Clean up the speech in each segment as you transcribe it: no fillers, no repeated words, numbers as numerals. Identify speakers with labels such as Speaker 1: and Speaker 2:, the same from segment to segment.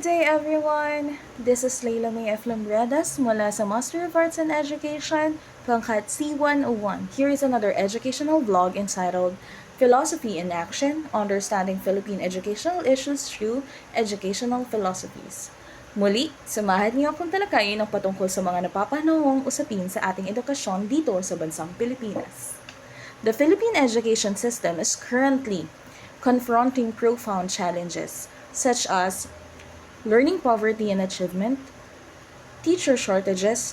Speaker 1: day everyone! This is Layla May F. Lambredas mula sa Master of Arts in Education, pangkat C101. Here is another educational vlog entitled Philosophy in Action, Understanding Philippine Educational Issues Through Educational Philosophies. Muli, samahan niyo akong talakayin ang patungkol sa mga napapanahong usapin sa ating edukasyon dito sa bansang Pilipinas. The Philippine education system is currently confronting profound challenges such as learning poverty and achievement, teacher shortages,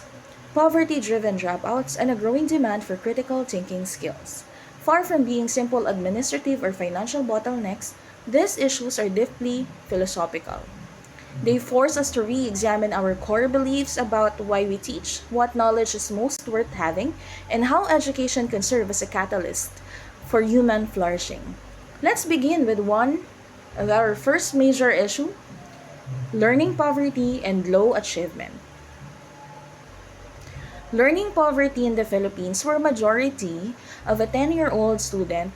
Speaker 1: poverty-driven dropouts, and a growing demand for critical thinking skills. Far from being simple administrative or financial bottlenecks, these issues are deeply philosophical. They force us to re-examine our core beliefs about why we teach, what knowledge is most worth having, and how education can serve as a catalyst for human flourishing. Let's begin with our first major issue, learning poverty and low achievement. Learning poverty in the Philippines, where majority of a 10-year-old student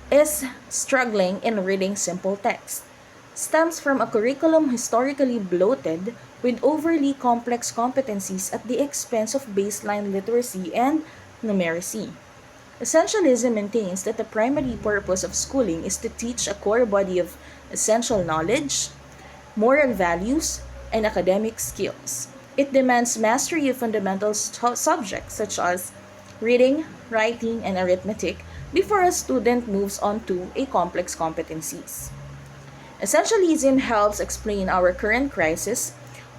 Speaker 1: is struggling in reading simple text, stems from a curriculum historically bloated with overly complex competencies at the expense of baseline literacy and numeracy. Essentialism maintains that the primary purpose of schooling is to teach a core body of essential knowledge, moral values, and academic skills. It demands mastery of fundamental subjects such as reading, writing, and arithmetic before a student moves on to a complex competencies. Essentialism helps explain our current crisis.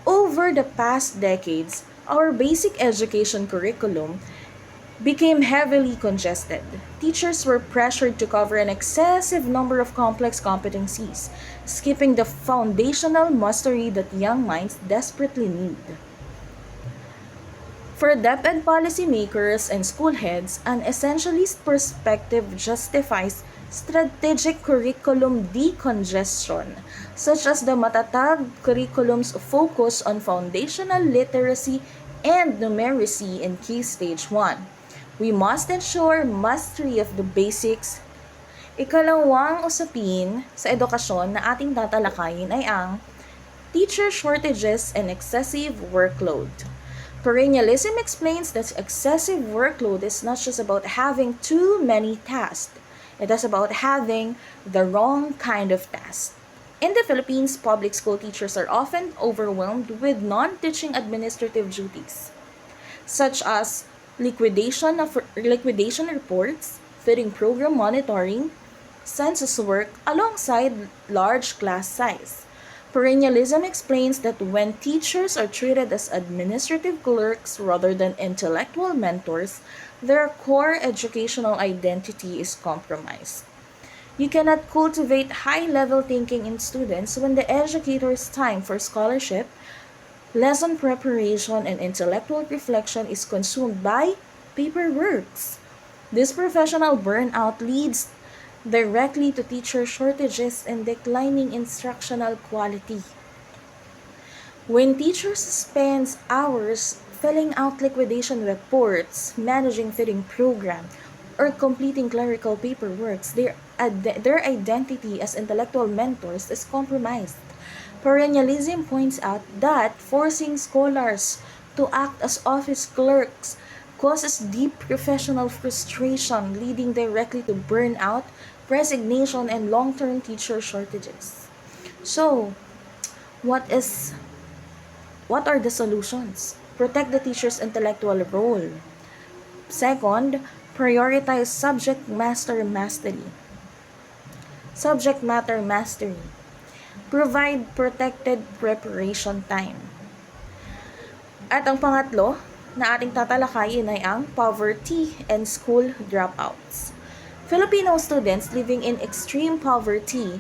Speaker 1: Over the past decades, our basic education curriculum became heavily congested. Teachers were pressured to cover an excessive number of complex competencies, skipping the foundational mastery that young minds desperately need. For DepEd policymakers and school heads, an essentialist perspective justifies strategic curriculum decongestion, such as the matatag curriculum's focus on foundational literacy and numeracy in Key Stage 1. We must ensure mastery of the basics. Ikalawang usapin sa edukasyon na ating tatalakayin ay ang teacher shortages and excessive workload. Perennialism explains that excessive workload is not just about having too many tasks. It is about having the wrong kind of tasks. In the Philippines, public school teachers are often overwhelmed with non-teaching administrative duties, such as liquidation reports, feeding program monitoring, census work, alongside large class size. Perennialism explains that when teachers are treated as administrative clerks rather than intellectual mentors, their core educational identity is compromised. You cannot cultivate high-level thinking in students when the educator's time for scholarship, lesson preparation, and intellectual reflection is consumed by paperworks. This professional burnout leads directly to teacher shortages and declining instructional quality. When teachers spend hours filling out liquidation reports, managing feeding program, or completing clerical paperwork, their identity as intellectual mentors is compromised. Perennialism points out that forcing scholars to act as office clerks causes deep professional frustration, leading directly to burnout, resignation, and long-term teacher shortages. So, what are the solutions? Protect the teacher's intellectual role. Second, prioritize subject matter mastery. Subject matter mastery. Provide protected preparation time. At ang pangatlo na ating tatalakayin ay ang poverty and school dropouts. Filipino students living in extreme poverty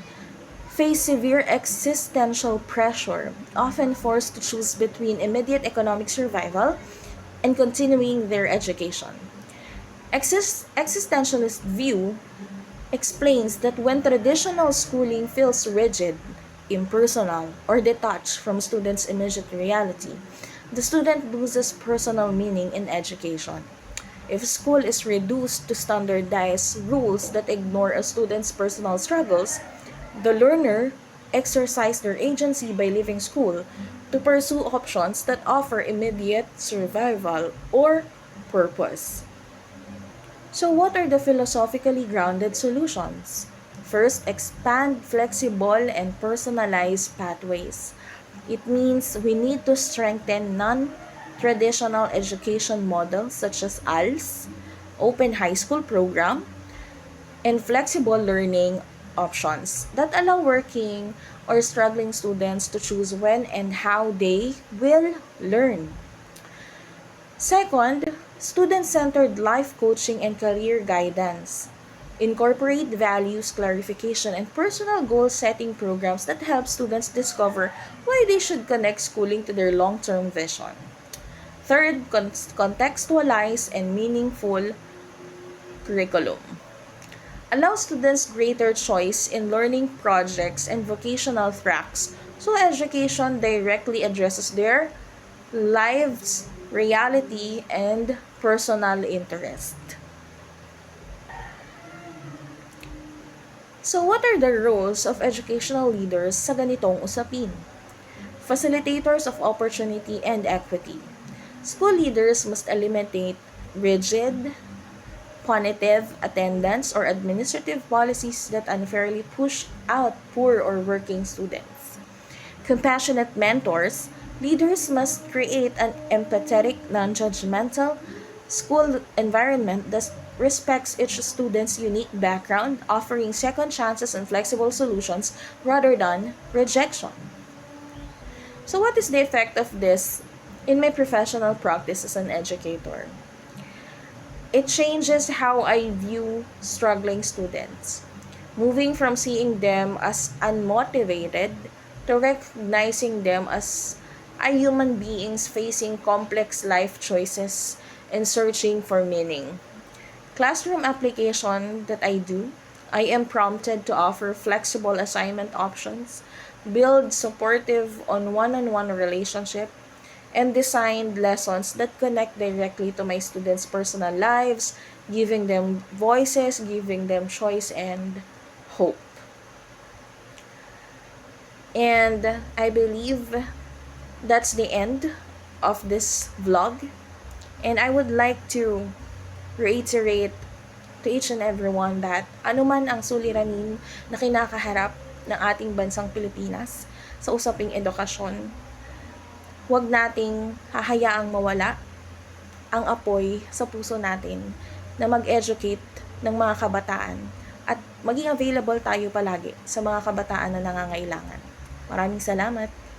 Speaker 1: face severe existential pressure, often forced to choose between immediate economic survival and continuing their education. Existentialist view explains that when traditional schooling feels rigid, impersonal, or detached from students' immediate reality, the student loses personal meaning in education. If school is reduced to standardized rules that ignore a student's personal struggles, the learner exercise their agency by leaving school to pursue options that offer immediate survival or purpose. So, what are the philosophically grounded solutions? First, expand flexible and personalized pathways. It means we need to strengthen non traditional education models such as ALS, Open High School Program, and flexible learning options that allow working or struggling students to choose when and how they will learn. Second, student-centered life coaching and career guidance. Incorporate values, clarification, and personal goal setting programs that help students discover why they should connect schooling to their long-term vision. Third, contextualize and meaningful curriculum. Allow students greater choice in learning projects and vocational tracks so education directly addresses their lives, reality, and personal interest. So what are the roles of educational leaders sa ganitong usapin? Facilitators of opportunity and equity. School leaders must eliminate rigid, punitive attendance or administrative policies that unfairly push out poor or working students. Compassionate mentors, leaders must create an empathetic, non-judgmental school environment that respects each student's unique background, offering second chances and flexible solutions rather than rejection. So what is the effect of this in my professional practice as an educator? It changes how I view struggling students, moving from seeing them as unmotivated to recognizing them as human beings facing complex life choices and searching for meaning. Classroom application that I do, I am prompted to offer flexible assignment options, build supportive on one-on-one relationship, and designed lessons that connect directly to my students' personal lives, giving them voices, giving them choice and hope. And I believe that's the end of this vlog. And I would like to reiterate to each and everyone that anuman ang suliranin na kinakaharap ng ating bansang Pilipinas sa usaping edukasyon, huwag nating hahayaang mawala ang apoy sa puso natin na mag-educate ng mga kabataan at maging available tayo palagi sa mga kabataan na nangangailangan. Maraming salamat!